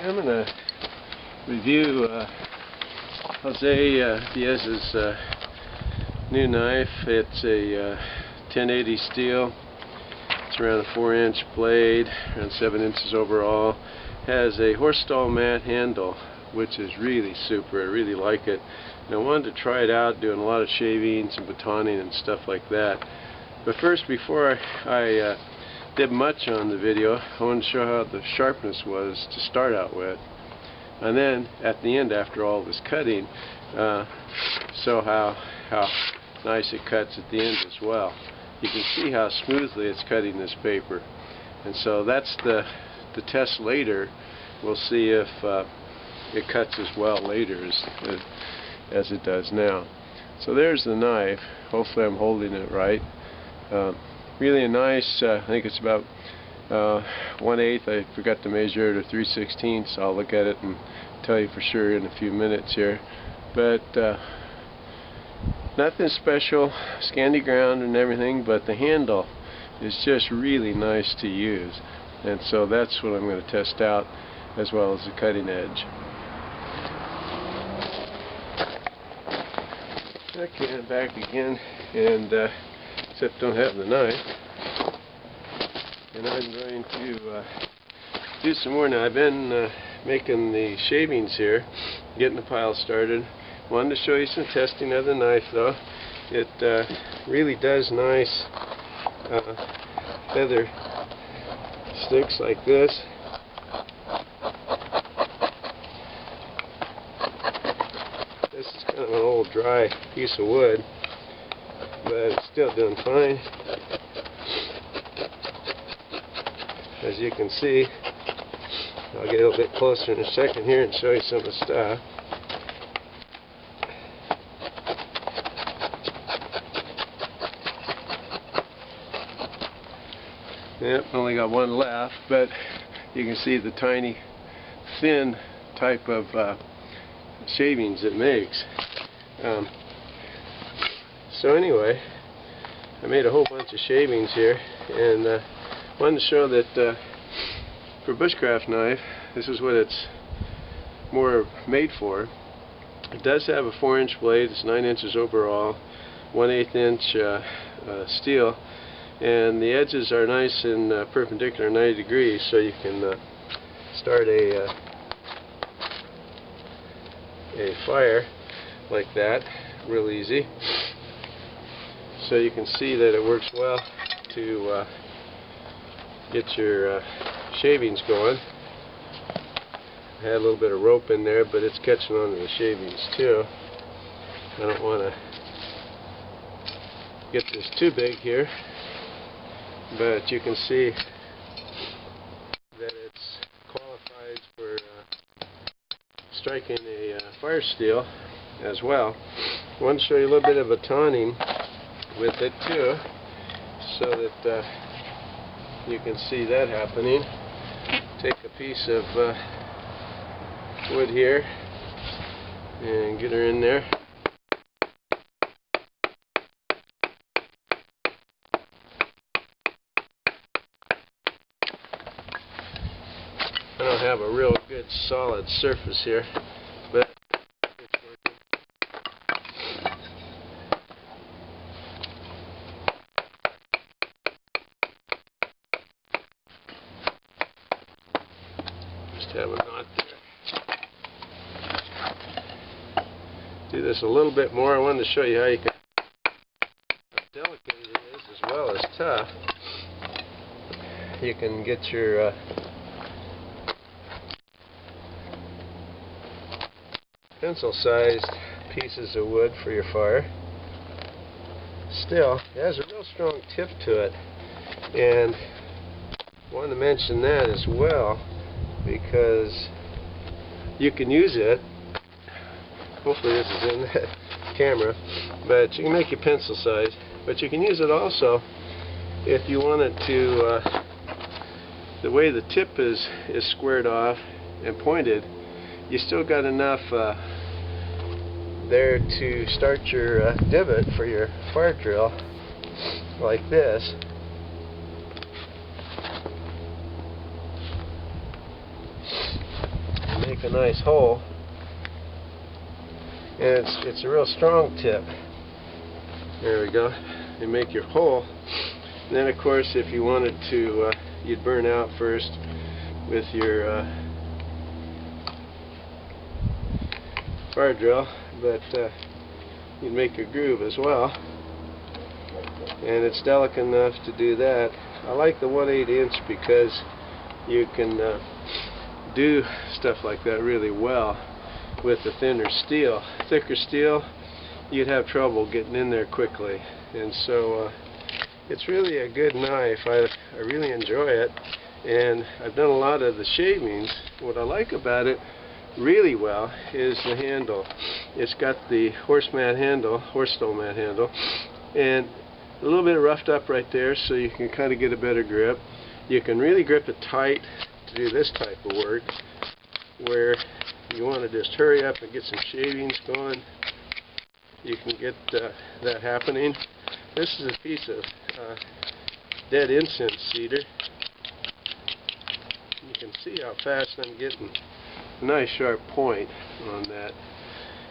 I'm going to review Jose Diaz's new knife. It's a 1080 steel. It's around a 4-inch blade, around 7 inches overall. Has a horse stall mat handle, which is really super. I really like it. And I wanted to try it out, doing a lot of shavings and batoning and stuff like that. But first, before I did much on the video, I wanted to show how the sharpness was to start out with, and then at the end, after all this cutting, show how nice it cuts at the end as well. You can see how smoothly it's cutting this paper, and so that's the test later. We'll see if it cuts as well later as it does now. So there's the knife. Hopefully I'm holding it right. Really a nice, I think it's about 1/8. I forgot to measure it, or 3/16. So I'll look at it and tell you for sure in a few minutes here. But nothing special, scandy ground and everything, but the handle is just really nice to use. And so that's what I'm going to test out, as well as the cutting edge. Okay, I'm back again, and except don't have the knife. And I'm going to do some more now. I've been making the shavings here, getting the pile started. Wanted to show you some testing of the knife, though. It really does nice feather sticks like this. This is kind of an old dry piece of wood, but it's still doing fine. As you can see, I'll get a little bit closer in a second here and show you some of the stuff. Yep, only got one left, but you can see the tiny, thin type of shavings it makes. So anyway, I made a whole bunch of shavings here, and wanted to show that for Bushcraft knife, this is what it's more made for. It does have a 4-inch blade. It's 9 inches overall, 1/8 inch steel. And the edges are nice and perpendicular, 90 degrees, so you can start a fire like that real easy. So you can see that it works well to get your shavings going. I had a little bit of rope in there, but it's catching on to the shavings too. I don't want to get this too big here, but you can see that it's qualified for striking a fire steel as well. I want to show you a little bit of batoning with it too, so that you can see that happening. Take a piece of wood here and get her in there. I don't have a real good solid surface here, but it's working. Just have a knot there. Do this a little bit more. I wanted to show you how how delicate it is as well as tough. You can get your pencil-sized pieces of wood for your fire. Still, it has a real strong tip to it, and I wanted to mention that as well, because you can use it. Hopefully this is in the camera, but you can make your pencil size, but you can use it also if you wanted to, the way the tip is squared off and pointed, you still got enough there to start your divot for your fire drill, like this. make a nice hole. And it's a real strong tip. There we go. You make your hole. And then of course if you wanted to, you'd burn out first with your fire drill, but you'd make your groove as well. And it's delicate enough to do that. I like the 1/8 inch because you can do stuff like that really well with the thinner steel. Thicker steel, you'd have trouble getting in there quickly. And so it's really a good knife. I really enjoy it, and I've done a lot of the shavings. What I like about it really well is the handle. It's got the horse stole mat handle, and a little bit roughed up right there so you can kind of get a better grip. You can really grip it tight to do this type of work where you want to just hurry up and get some shavings going. You can get that happening. This is a piece of dead incense cedar. You can see how fast I'm getting a nice sharp point on that.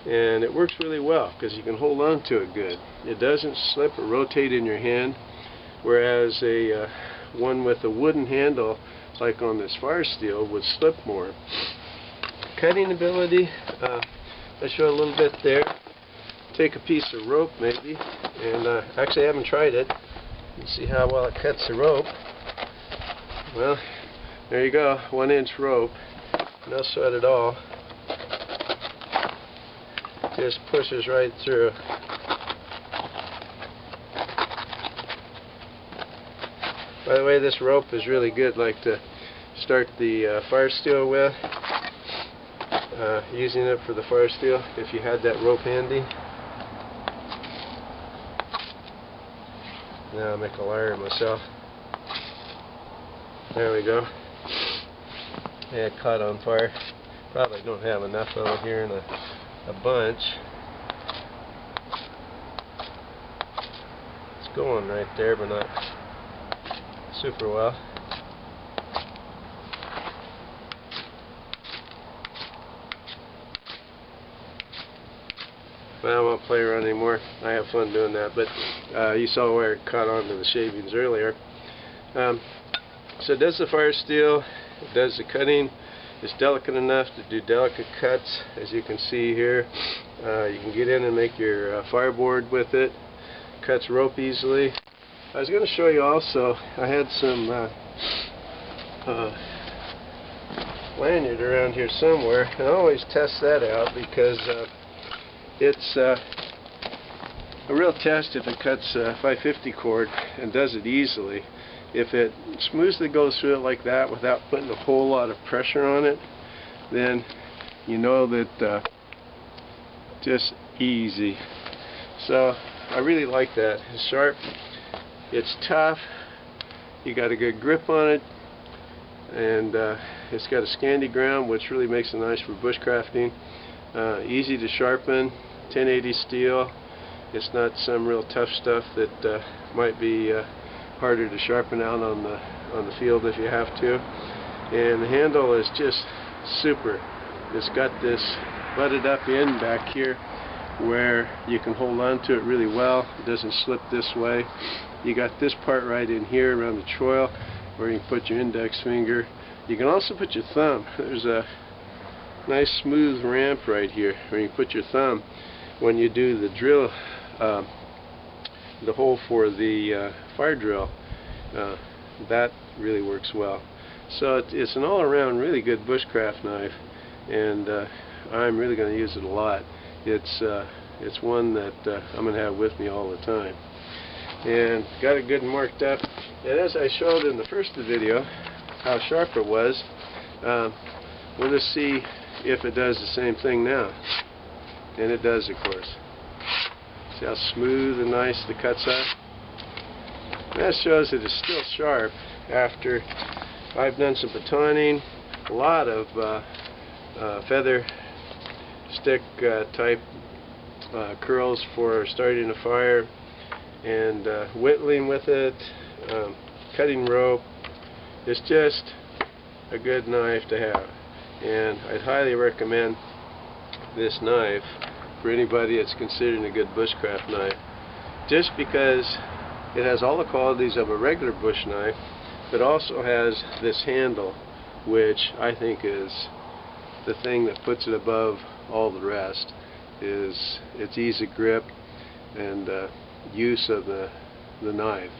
And it works really well because you can hold on to it good. It doesn't slip or rotate in your hand, whereas a one with a wooden handle like on this fire steel would slip more. Cutting ability, I showed a little bit there. Take a piece of rope maybe, and actually I haven't tried it. You see how well it cuts the rope. Well, there you go, 1-inch rope, no sweat at all. Just pushes right through. By the way, this rope is really good, like to start the fire steel with. Using it for the fire steel, if you had that rope handy. Now I'll make a liar of myself. There we go. Yeah, it caught on fire. Probably don't have enough of it here in a bunch. It's going right there, but not super well. Well, I won't play around anymore. I have fun doing that, but you saw where it caught onto the shavings earlier. So it does the fire steel, it does the cutting. It's delicate enough to do delicate cuts, as you can see here. You can get in and make your fireboard with it. Cuts rope easily. I was going to show you also, I had some lanyard around here somewhere, and I always test that out because it's a real test if it cuts a 550 cord and does it easily. If it smoothly goes through it like that without putting a whole lot of pressure on it, then you know that just easy. So I really like that. It's sharp, it's tough, you got a good grip on it, and it's got a scandy ground, which really makes it nice for bushcrafting. Easy to sharpen, 1080 steel. It's not some real tough stuff that might be harder to sharpen out on the field if you have to. And the handle is just super. It's got this butted up end back here where you can hold on to it really well. It doesn't slip this way. You got this part right in here around the choil where you can put your index finger. You can also put your thumb. There's a nice smooth ramp right here where you put your thumb when you do the drill, the hole for the fire drill. That really works well. So it's an all-around really good bushcraft knife, and I'm really going to use it a lot. It's one that I'm going to have with me all the time. And got it good and marked up. And as I showed in the first video how sharp it was, we'll just see if it does the same thing now. And it does, of course. See how smooth and nice the cuts are? That shows that it's still sharp after I've done some batoning, a lot of feather stick type curls for starting a fire, and whittling with it, cutting rope. It's just a good knife to have. and I'd highly recommend this knife for anybody that's considering a good bushcraft knife, just because it has all the qualities of a regular bush knife, but also has this handle, which I think is the thing that puts it above all the rest, is its easy grip and use of the knife.